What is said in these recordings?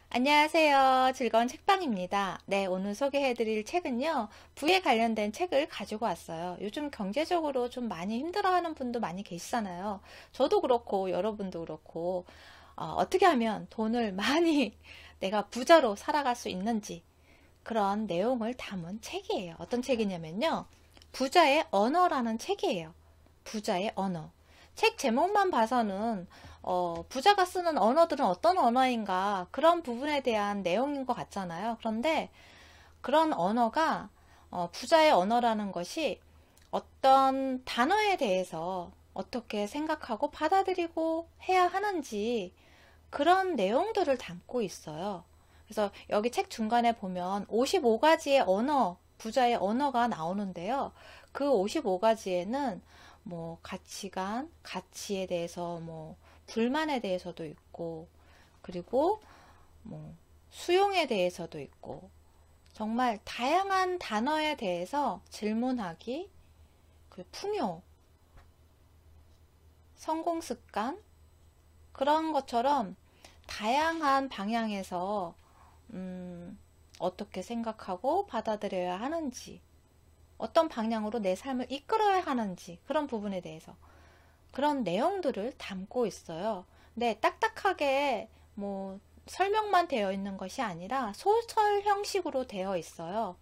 안녕하세요. 즐거운 책방입니다. 네, 오늘 소개해드릴 책은요, 부에 관련된 책을 가지고 왔어요. 요즘 경제적으로 좀 많이 힘들어하는 분도 많이 계시잖아요. 저도 그렇고, 여러분도 그렇고, 어떻게 하면 돈을 많이 내가 부자로 살아갈 수 있는지 그런 내용을 담은 책이에요. 어떤 책이냐면요, 부자의 언어라는 책이에요. 부자의 언어. 책 제목만 봐서는 부자가 쓰는 언어들은 어떤 언어인가 그런 부분에 대한 내용인 것 같잖아요. 그런데 그런 언어가 부자의 언어라는 것이 어떤 단어에 대해서 어떻게 생각하고 받아들이고 해야 하는지 그런 내용들을 담고 있어요. 그래서 여기 책 중간에 보면 55가지의 언어, 부자의 언어가 나오는데요. 그 55가지에는 뭐 가치관, 가치에 대해서 뭐 불만에 대해서도 있고, 그리고 뭐 수용에 대해서도 있고, 정말 다양한 단어에 대해서 질문하기, 그 풍요, 성공 습관, 그런 것처럼 다양한 방향에서 어떻게 생각하고 받아들여야 하는지, 어떤 방향으로 내 삶을 이끌어야 하는지, 그런 부분에 대해서 그런 내용들을 담고 있어요. 근데 딱딱하게 뭐 설명만 되어 있는 것이 아니라 소설 형식으로 되어 있어요.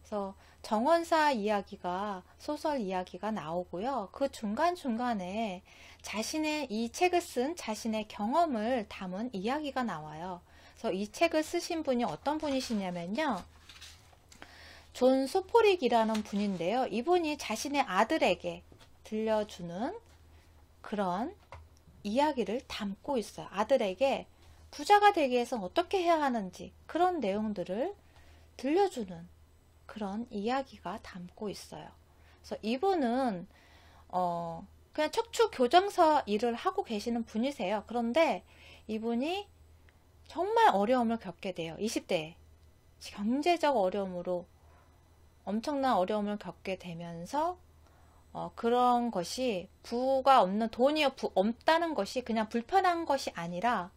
그래서 정원사 이야기가 소설 이야기가 나오고요. 그 중간중간에 자신의 이 책을 쓴 자신의 경험을 담은 이야기가 나와요. 그래서 이 책을 쓰신 분이 어떤 분이시냐면요. 존 소포릭이라는 분인데요. 이분이 자신의 아들에게 들려주는 그런 이야기를 담고 있어요. 아들에게 부자가 되기 위해서 어떻게 해야 하는지 그런 내용들을 들려주는 그런 이야기가 담고 있어요. 그래서 이분은 그냥 척추 교정사 일을 하고 계시는 분이세요. 그런데 이분이 정말 어려움을 겪게 돼요. 20대에 경제적 어려움으로 엄청난 어려움을 겪게 되면서 그런 것이 부가 없는 돈이 없다는 것이 그냥 불편한 것이 아니라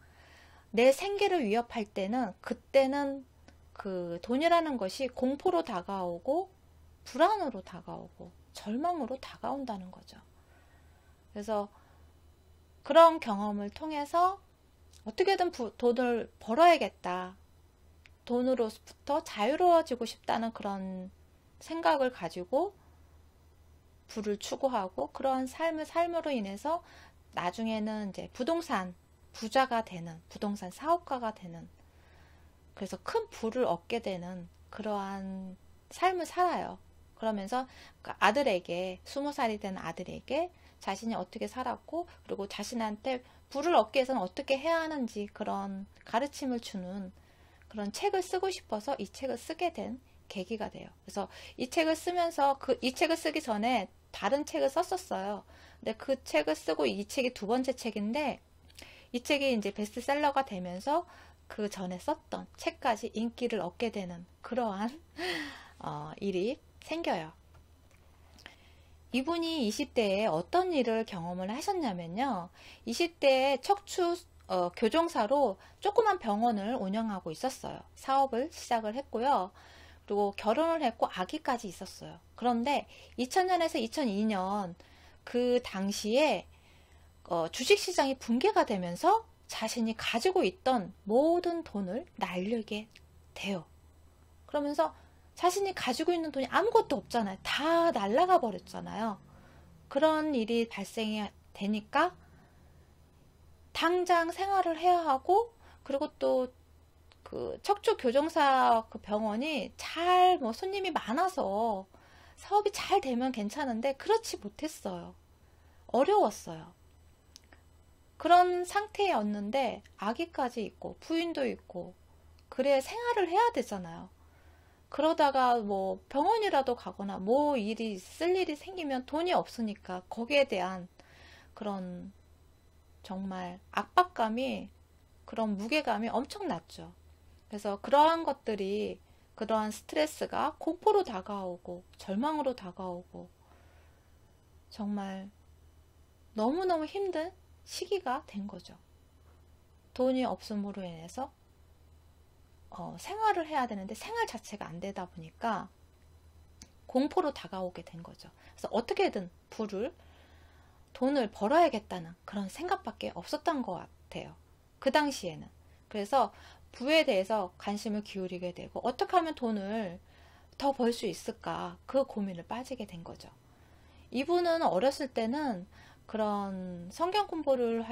내 생계를 위협할 때는 그때는 그 돈이라는 것이 공포로 다가오고 불안으로 다가오고 절망으로 다가온다는 거죠. 그래서 그런 경험을 통해서 어떻게든 돈을 벌어야겠다. 돈으로부터 자유로워지고 싶다는 그런 생각을 가지고 부를 추구하고 그런 삶으로 인해서 나중에는 이제 부동산 부자가 되는 부동산 사업가가 되는 그래서 큰 부를 얻게 되는 그러한 삶을 살아요. 그러면서 그 아들에게 20살이 된 아들에게 자신이 어떻게 살았고 그리고 자신한테 부를 얻기 위해서는 어떻게 해야 하는지 그런 가르침을 주는 그런 책을 쓰고 싶어서 이 책을 쓰게 된 계기가 돼요. 그래서 이 책을 쓰면서 이 책을 쓰기 전에 다른 책을 썼었어요. 근데 그 책을 쓰고 이 책이 두 번째 책인데 이 책이 이제 베스트셀러가 되면서 그 전에 썼던 책까지 인기를 얻게 되는 그러한 일이 생겨요. 이분이 20대에 어떤 일을 경험을 하셨냐면요. 20대에 척추 교정사로 조그만 병원을 운영하고 있었어요. 사업을 시작을 했고요. 그리고 결혼을 했고 아기까지 있었어요. 그런데 2000년에서 2002년 그 당시에 주식시장이 붕괴가 되면서 자신이 가지고 있던 모든 돈을 날리게 돼요. 그러면서 자신이 가지고 있는 돈이 아무것도 없잖아요. 다 날라가 버렸잖아요. 그런 일이 발생이 되니까 당장 생활을 해야 하고 그리고 또 그 척추 교정사 그 병원이 잘 뭐 손님이 많아서 사업이 잘 되면 괜찮은데 그렇지 못했어요. 어려웠어요. 그런 상태였는데 아기까지 있고 부인도 있고 그래 생활을 해야 되잖아요. 그러다가 뭐 병원이라도 가거나 뭐 일이 쓸 일이 생기면 돈이 없으니까 거기에 대한 그런 정말 압박감이 그런 무게감이 엄청 났죠. 그래서 그러한 것들이 그러한 스트레스가 공포로 다가오고 절망으로 다가오고 정말 너무너무 힘든 시기가 된 거죠. 돈이 없음으로 인해서 생활을 해야 되는데 생활 자체가 안 되다 보니까 공포로 다가오게 된 거죠. 그래서 어떻게든 돈을 벌어야겠다는 그런 생각밖에 없었던 것 같아요. 그 당시에는. 그래서 부에 대해서 관심을 기울이게 되고 어떻게 하면 돈을 더 벌 수 있을까 그 고민을 빠지게 된 거죠. 이분은 어렸을 때는 그런 성경 공부를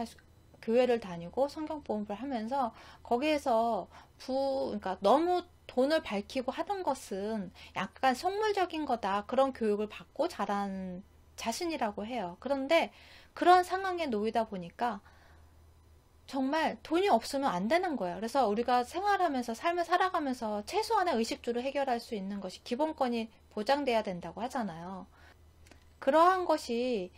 교회를 다니고 성경 공부를 하면서 거기에서 그러니까 너무 돈을 밝히고 하는 것은 약간 속물적인 거다. 그런 교육을 받고 자란 자신이라고 해요. 그런데 그런 상황에 놓이다 보니까 정말 돈이 없으면 안 되는 거예요. 그래서 우리가 생활하면서 삶을 살아가면서 최소한의 의식주를 해결할 수 있는 것이 기본권이 보장돼야 된다고 하잖아요. 그러한 것이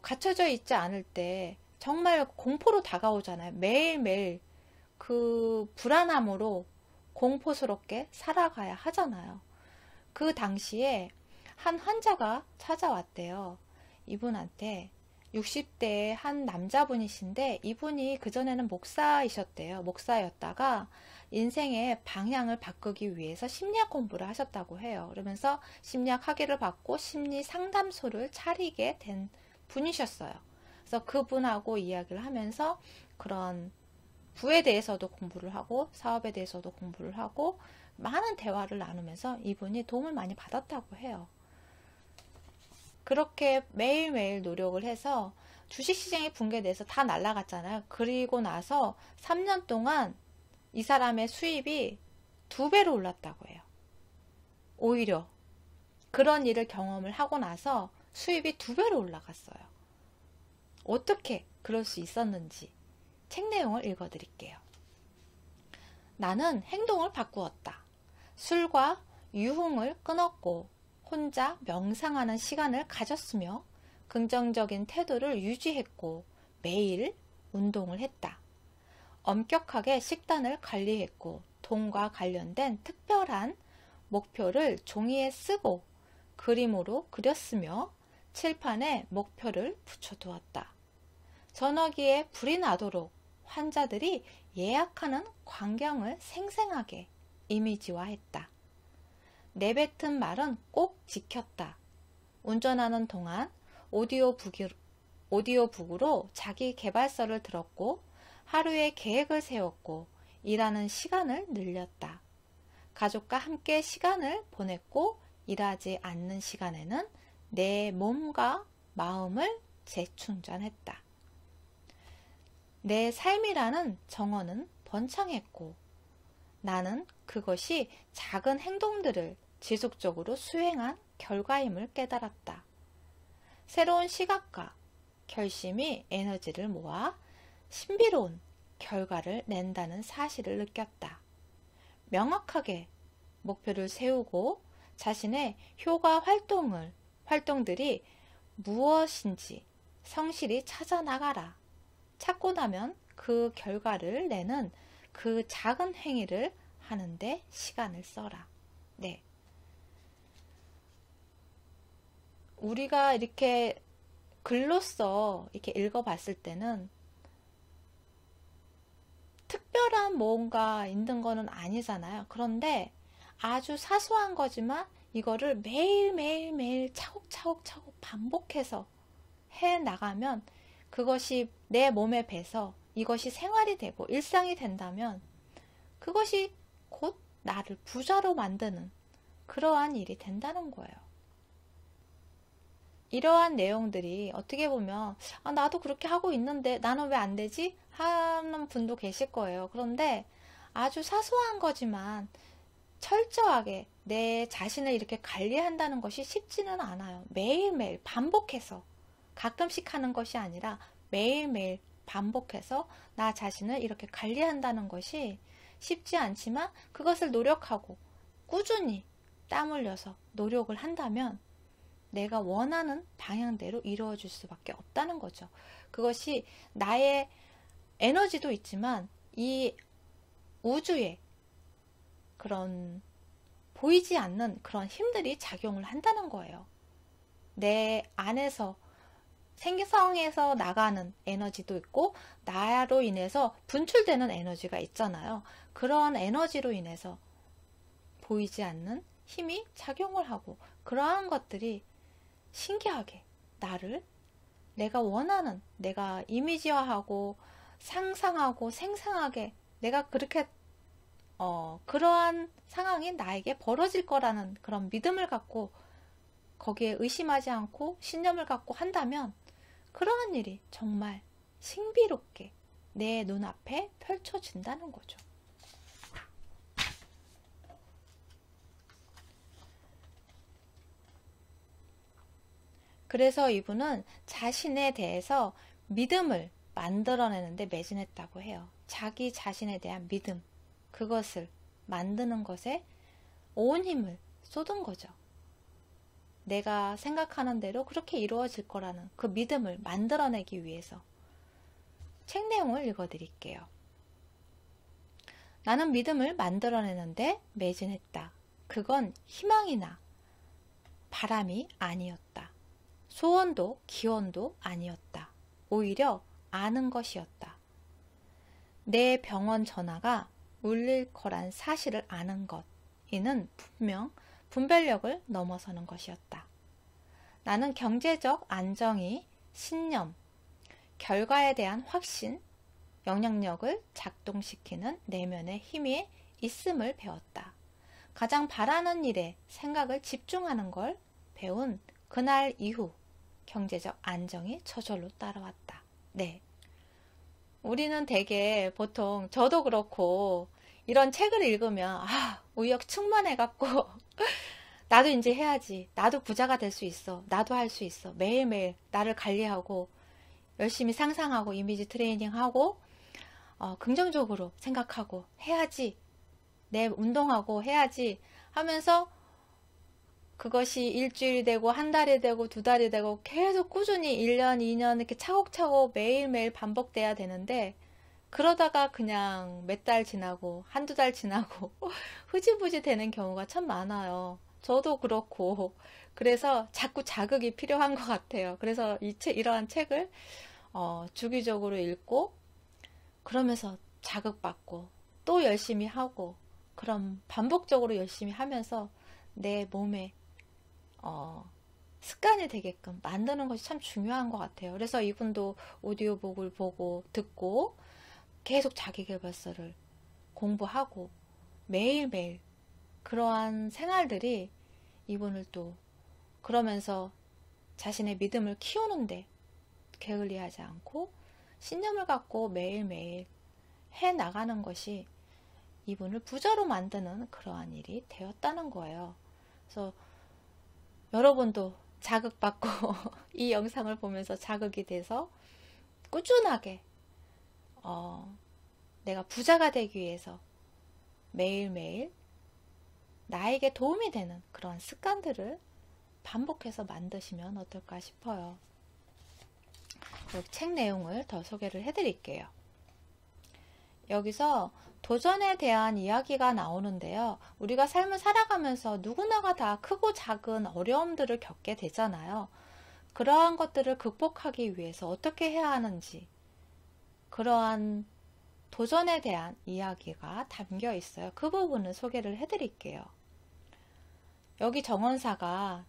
갖춰져 있지 않을 때 정말 공포로 다가오잖아요. 매일매일 그 불안함으로 공포스럽게 살아가야 하잖아요. 그 당시에 한 환자가 찾아왔대요. 이분한테 60대의 한 남자분이신데 이분이 그전에는 목사이셨대요. 목사였다가 인생의 방향을 바꾸기 위해서 심리학 공부를 하셨다고 해요. 그러면서 심리학 학위를 받고 심리 상담소를 차리게 된 분이셨어요. 그래서 그분하고 이야기를 하면서 그런 부에 대해서도 공부를 하고 사업에 대해서도 공부를 하고 많은 대화를 나누면서 이분이 도움을 많이 받았다고 해요. 그렇게 매일매일 노력을 해서 주식시장이 붕괴돼서 다 날아갔잖아요. 그리고 나서 3년 동안 이 사람의 수입이 2배로 올랐다고 해요. 오히려 그런 일을 경험을 하고 나서 수입이 2배로 올라갔어요. 어떻게 그럴 수 있었는지 책 내용을 읽어드릴게요. 나는 행동을 바꾸었다. 술과 유흥을 끊었고 혼자 명상하는 시간을 가졌으며 긍정적인 태도를 유지했고 매일 운동을 했다. 엄격하게 식단을 관리했고 돈과 관련된 특별한 목표를 종이에 쓰고 그림으로 그렸으며 칠판에 목표를 붙여두었다. 전화기에 불이 나도록 환자들이 예약하는 광경을 생생하게 이미지화했다. 내뱉은 말은 꼭 지켰다. 운전하는 동안 오디오북으로 자기 개발서를 들었고 하루의 계획을 세웠고 일하는 시간을 늘렸다. 가족과 함께 시간을 보냈고 일하지 않는 시간에는 내 몸과 마음을 재충전했다. 내 삶이라는 정원은 번창했고 나는 그것이 작은 행동들을 지속적으로 수행한 결과임을 깨달았다. 새로운 시각과 결심이 에너지를 모아 신비로운 결과를 낸다는 사실을 느꼈다. 명확하게 목표를 세우고 자신의 효과 활동들이 무엇인지 성실히 찾아 나가라. 찾고 나면 그 결과를 내는 그 작은 행위를 하는데 시간을 써라. 네. 우리가 이렇게 글로써 이렇게 읽어봤을 때는 특별한 뭔가 있는 거는 아니잖아요. 그런데 아주 사소한 거지만 이거를 매일매일 차곡차곡 반복해서 해 나가면 그것이 내 몸에 배서 이것이 생활이 되고 일상이 된다면 그것이 곧 나를 부자로 만드는 그러한 일이 된다는 거예요. 이러한 내용들이 어떻게 보면 나도 그렇게 하고 있는데 나는 왜 안 되지? 하는 분도 계실 거예요. 그런데 아주 사소한 거지만 철저하게 내 자신을 이렇게 관리한다는 것이 쉽지는 않아요. 매일매일 반복해서 가끔씩 하는 것이 아니라 매일매일 반복해서 나 자신을 이렇게 관리한다는 것이 쉽지 않지만 그것을 노력하고 꾸준히 땀 흘려서 노력을 한다면 내가 원하는 방향대로 이루어질 수밖에 없다는 거죠. 그것이 나의 에너지도 있지만 이 우주에 그런 보이지 않는 그런 힘들이 작용을 한다는 거예요. 내 안에서 생성에서 나가는 에너지도 있고 나로 인해서 분출되는 에너지가 있잖아요. 그러한 에너지로 인해서 보이지 않는 힘이 작용을 하고 그러한 것들이 신기하게 나를 내가 원하는 내가 이미지화하고 상상하고 생생하게 내가 그렇게 그러한 상황이 나에게 벌어질 거라는 그런 믿음을 갖고 거기에 의심하지 않고 신념을 갖고 한다면 그러한 일이 정말 신비롭게 내 눈앞에 펼쳐진다는 거죠. 그래서 이분은 자신에 대해서 믿음을 만들어내는데 매진했다고 해요. 자기 자신에 대한 믿음, 그것을 만드는 것에 온 힘을 쏟은 거죠. 내가 생각하는 대로 그렇게 이루어질 거라는 그 믿음을 만들어내기 위해서 책 내용을 읽어드릴게요. 나는 믿음을 만들어내는데 매진했다. 그건 희망이나 바람이 아니었다. 소원도 기원도 아니었다. 오히려 아는 것이었다. 내 병원 전화가 울릴 거란 사실을 아는 것. 이는 분명 분별력을 넘어서는 것이었다. 나는 경제적 안정이 신념, 결과에 대한 확신, 영향력을 작동시키는 내면의 힘이 있음을 배웠다. 가장 바라는 일에 생각을 집중하는 걸 배운 그날 이후 경제적 안정이 저절로 따라왔다. 네. 우리는 되게 보통 저도 그렇고 이런 책을 읽으면 의욕 충만해갖고 나도 이제 해야지. 나도 부자가 될 수 있어. 나도 할 수 있어. 매일매일 나를 관리하고 열심히 상상하고 이미지 트레이닝하고 긍정적으로 생각하고 해야지. 내 운동하고 해야지 하면서 그것이 일주일이 되고 한 달이 되고 두 달이 되고 계속 꾸준히 1년, 2년 이렇게 차곡차곡 매일매일 반복돼야 되는데 그러다가 그냥 몇 달 지나고 한두 달 지나고 흐지부지 되는 경우가 참 많아요. 저도 그렇고 그래서 자꾸 자극이 필요한 것 같아요. 그래서 이러한 책을 주기적으로 읽고 그러면서 자극받고 또 열심히 하고 그럼 반복적으로 열심히 하면서 내 몸에 습관이 되게끔 만드는 것이 참 중요한 것 같아요. 그래서 이분도 오디오북을 보고 듣고 계속 자기계발서를 공부하고 매일매일 그러한 생활들이 이분을 또 그러면서 자신의 믿음을 키우는데 게을리하지 않고 신념을 갖고 매일매일 해나가는 것이 이분을 부자로 만드는 그러한 일이 되었다는 거예요. 그래서 여러분도 자극받고 이 영상을 보면서 자극이 돼서 꾸준하게 내가 부자가 되기 위해서 매일매일 나에게 도움이 되는 그런 습관들을 반복해서 만드시면 어떨까 싶어요. 책 내용을 더 소개를 해드릴게요. 여기서 도전에 대한 이야기가 나오는데요. 우리가 삶을 살아가면서 누구나가 다 크고 작은 어려움들을 겪게 되잖아요. 그러한 것들을 극복하기 위해서 어떻게 해야 하는지 그러한 도전에 대한 이야기가 담겨 있어요. 그 부분을 소개를 해드릴게요. 여기 정원사가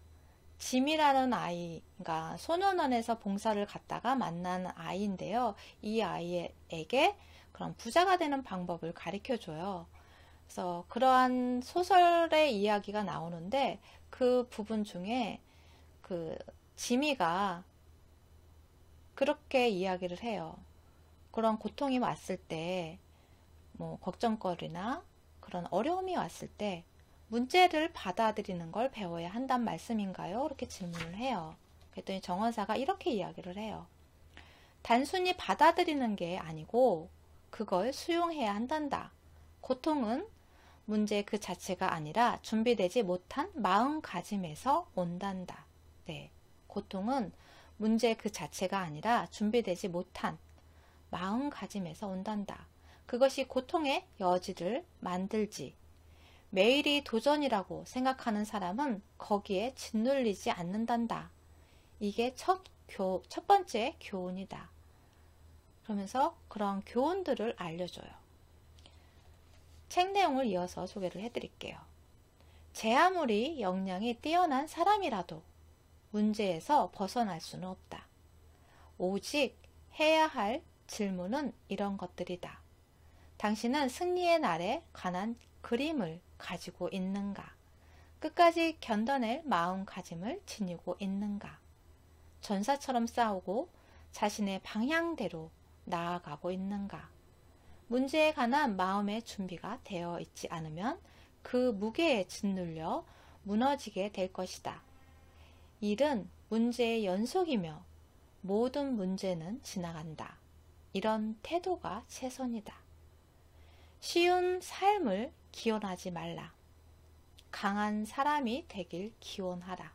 짐이라는 아이가 소년원에서 봉사를 갔다가 만난 아이인데요. 이 아이에게 그런 부자가 되는 방법을 가르쳐 줘요. 그래서 그러한 소설의 이야기가 나오는데 그 부분 중에 그 지미가 그렇게 이야기를 해요. 그런 고통이 왔을 때 뭐 걱정거리나 그런 어려움이 왔을 때 문제를 받아들이는 걸 배워야 한단 말씀인가요? 이렇게 질문을 해요. 그랬더니 정원사가 이렇게 이야기를 해요. 단순히 받아들이는 게 아니고 그걸 수용해야 한단다. 고통은 문제 그 자체가 아니라 준비되지 못한 마음가짐에서 온단다. 네, 고통은 문제 그 자체가 아니라 준비되지 못한 마음가짐에서 온단다. 그것이 고통의 여지를 만들지. 매일이 도전이라고 생각하는 사람은 거기에 짓눌리지 않는단다. 이게 첫 첫 번째 교훈이다. 그러면서 그런 교훈들을 알려줘요. 책 내용을 이어서 소개를 해드릴게요. 제 아무리 역량이 뛰어난 사람이라도 문제에서 벗어날 수는 없다. 오직 해야 할 질문은 이런 것들이다. 당신은 승리의 날에 관한 그림을 가지고 있는가? 끝까지 견뎌낼 마음가짐을 지니고 있는가? 전사처럼 싸우고 자신의 방향대로 나아가고 있는가? 문제에 관한 마음의 준비가 되어 있지 않으면 그 무게에 짓눌려 무너지게 될 것이다. 일은 문제의 연속이며 모든 문제는 지나간다. 이런 태도가 최선이다. 쉬운 삶을 기원하지 말라. 강한 사람이 되길 기원하라.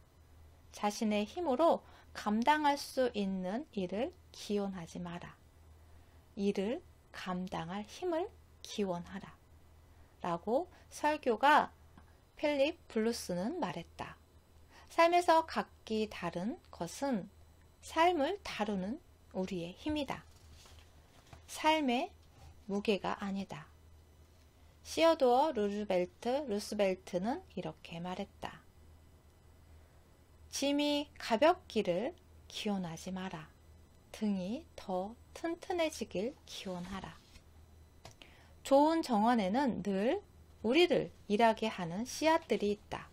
자신의 힘으로 감당할 수 있는 일을 기원하지 마라. 일을 감당할 힘을 기원하라. 라고 설교가 필립 블루스는 말했다. 삶에서 각기 다른 것은 삶을 다루는 우리의 힘이다. 삶의 무게가 아니다. 시어도어 루스벨트는 이렇게 말했다. 짐이 가볍기를 기원하지 마라. 등이 더 튼튼해지길 기원하라. 좋은 정원에는 늘 우리를 일하게 하는 씨앗들이 있다.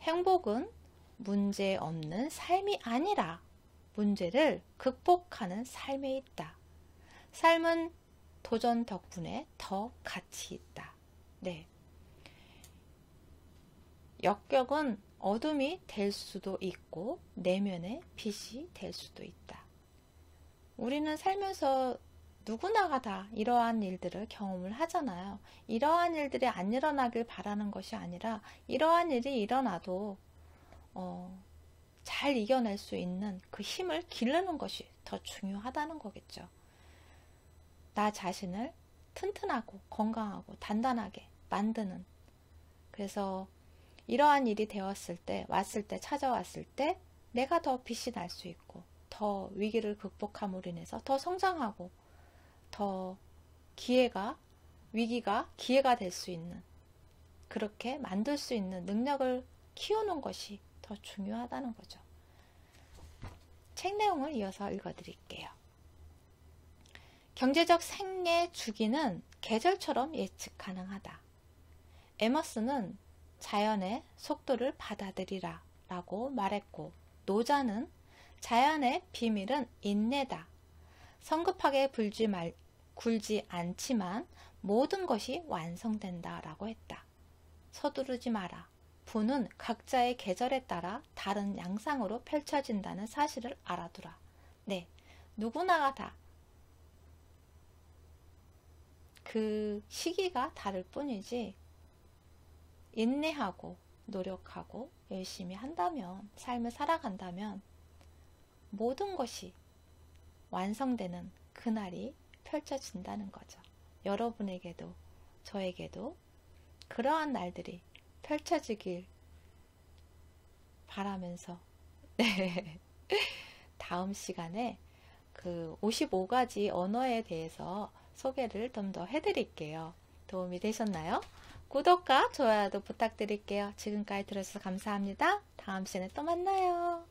행복은 문제 없는 삶이 아니라 문제를 극복하는 삶에 있다. 삶은 도전 덕분에 더 가치 있다. 네. 역경은 어둠이 될 수도 있고 내면의 빛이 될 수도 있다. 우리는 살면서 누구나가 다 이러한 일들을 경험을 하잖아요. 이러한 일들이 안 일어나길 바라는 것이 아니라 이러한 일이 일어나도 잘 이겨낼 수 있는 그 힘을 기르는 것이 더 중요하다는 거겠죠. 나 자신을 튼튼하고 건강하고 단단하게 만드는, 그래서 이러한 일이 되었을 때, 왔을 때, 찾아왔을 때 내가 더 빛이 날 수 있고 더 위기를 극복함으로 인해서 더 성장하고 더 위기가 기회가 될 수 있는, 그렇게 만들 수 있는 능력을 키우는 것이 더 중요하다는 거죠. 책 내용을 이어서 읽어드릴게요. 경제적 생애 주기는 계절처럼 예측 가능하다. 에머슨은 자연의 속도를 받아들이라 라고 말했고, 노자는 자연의 비밀은 인내다. 성급하게 굴지 않지만 모든 것이 완성된다 라고 했다. 서두르지 마라. 부는 각자의 계절에 따라 다른 양상으로 펼쳐진다는 사실을 알아두라. 네, 누구나가 다 그 시기가 다를 뿐이지, 인내하고 노력하고 열심히 한다면, 삶을 살아간다면 모든 것이 완성되는 그날이 펼쳐진다는 거죠. 여러분에게도 저에게도 그러한 날들이 펼쳐지길 바라면서 네. 다음 시간에 그 55가지 언어에 대해서 소개를 좀 더 해드릴게요. 도움이 되셨나요? 구독과 좋아요도 부탁드릴게요. 지금까지 들어주셔서 감사합니다. 다음 시간에 또 만나요.